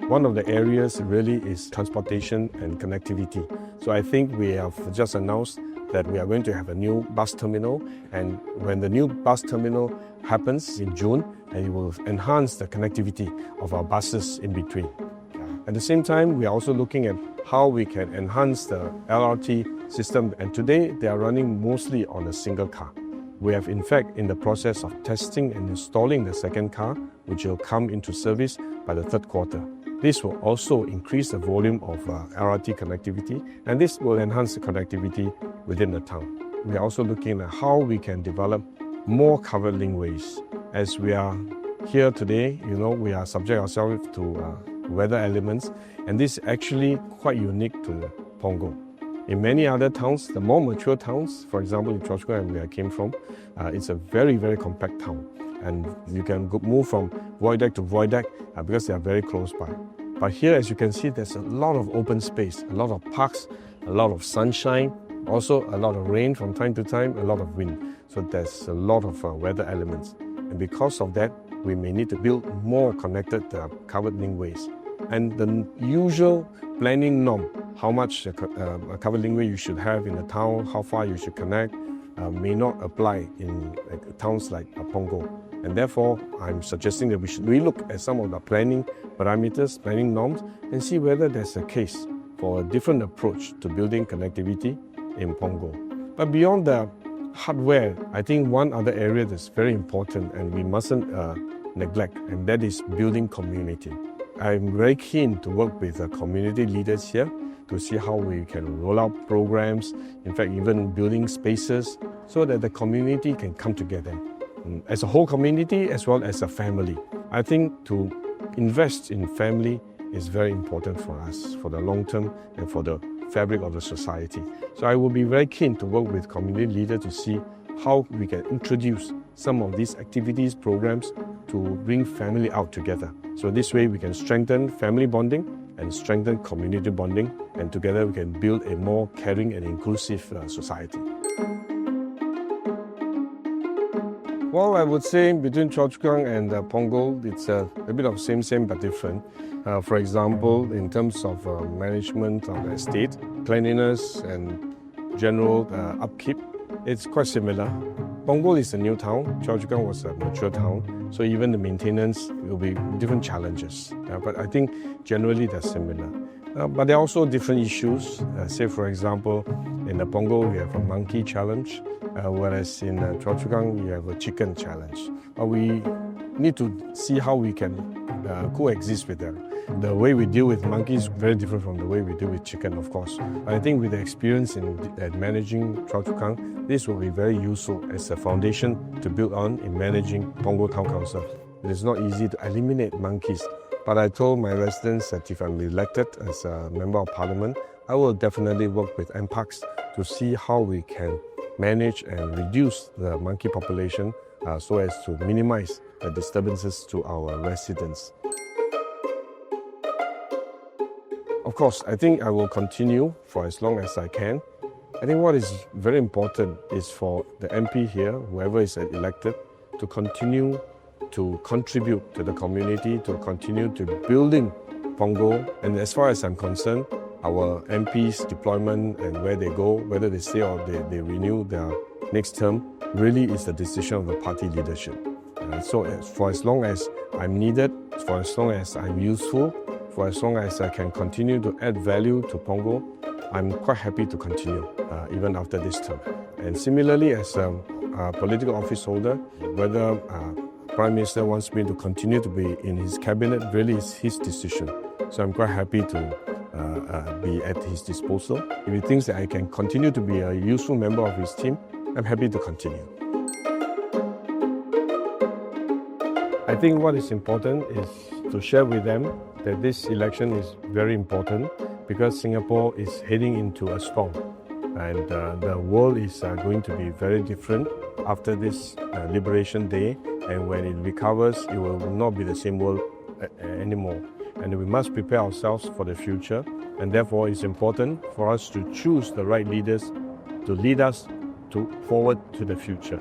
One of the areas really is transportation and connectivity. So I think we have just announced that we are going to have a new bus terminal, and when the new bus terminal happens in June, it will enhance the connectivity of our buses in between. At the same time, we are also looking at how we can enhance the LRT system, and today they are running mostly on a single car. We have in fact in the process of testing and installing the second car, which will come into service by the third quarter. This will also increase the volume of LRT connectivity, and this will enhance the connectivity within the town. We are also looking at how we can develop more covered linkways. As we are here today, we are subject ourselves to weather elements, and this is actually quite unique to Punggol. In many other towns, the more mature towns, for example in Choa Chu Kang, where I came from, it's a very, very compact town. And you can move from void deck to void deck because they are very close by. But here, as you can see, there's a lot of open space, a lot of parks, a lot of sunshine, also a lot of rain from time to time, a lot of wind. So there's a lot of weather elements. And because of that, we may need to build more connected covered linkways. And the usual planning norm, how much a covered linkway you should have in a town, how far you should connect, may not apply in towns like Punggol. And therefore, I'm suggesting that we should relook at some of the planning parameters, planning norms, and see whether there's a case for a different approach to building connectivity in Punggol. But beyond the hardware, I think one other area that's very important and we mustn't neglect, and that is building community. I'm very keen to work with the community leaders here to see how we can roll out programs, in fact even building spaces, so that the community can come together as a whole community as well as a family. I think to invest in family is very important for us, for the long term and for the fabric of the society. So I will be very keen to work with community leaders to see how we can introduce some of these activities, programs to bring family out together. So this way we can strengthen family bonding and strengthen community bonding, and together we can build a more caring and inclusive society. Well, I would say between Choa Chu Kang and Punggol, it's a bit of same but different. For example, in terms of management of the estate, cleanliness and general upkeep, it's quite similar. Punggol is a new town, Choa Chu Kang was a mature town, so even the maintenance will be different challenges. But I think generally they're similar. But there are also different issues. Say for example, in the Punggol we have a monkey challenge, whereas in Choa Chu Kang we have a chicken challenge. We need to see how we can coexist with them. The way we deal with monkeys is very different from the way we deal with chicken, of course. But I think with the experience in managing Choa Chu Kang, this will be very useful as a foundation to build on in managing Punggol Town Council. It is not easy to eliminate monkeys, but I told my residents that if I'm elected as a Member of Parliament, I will definitely work with MParks to see how we can manage and reduce the monkey population so as to minimize the disturbances to our residents. Of course, I think I will continue for as long as I can. I think what is very important is for the MP here, whoever is elected, to continue to contribute to the community, to continue to building Punggol. And as far as I'm concerned, our MPs' deployment and where they go, whether they stay or they renew their next term, really is the decision of the party leadership. So for as long as I'm needed, for as long as I'm useful, for as long as I can continue to add value to Punggol, I'm quite happy to continue even after this term. And similarly, as a political office holder, whether Prime Minister wants me to continue to be in his cabinet really is his decision. So I'm quite happy to be at his disposal. If he thinks that I can continue to be a useful member of his team, I'm happy to continue. I think what is important is to share with them that this election is very important because Singapore is heading into a storm, and the world is going to be very different after this Liberation Day, and when it recovers, it will not be the same world anymore. And we must prepare ourselves for the future, and therefore it's important for us to choose the right leaders to lead us forward to the future.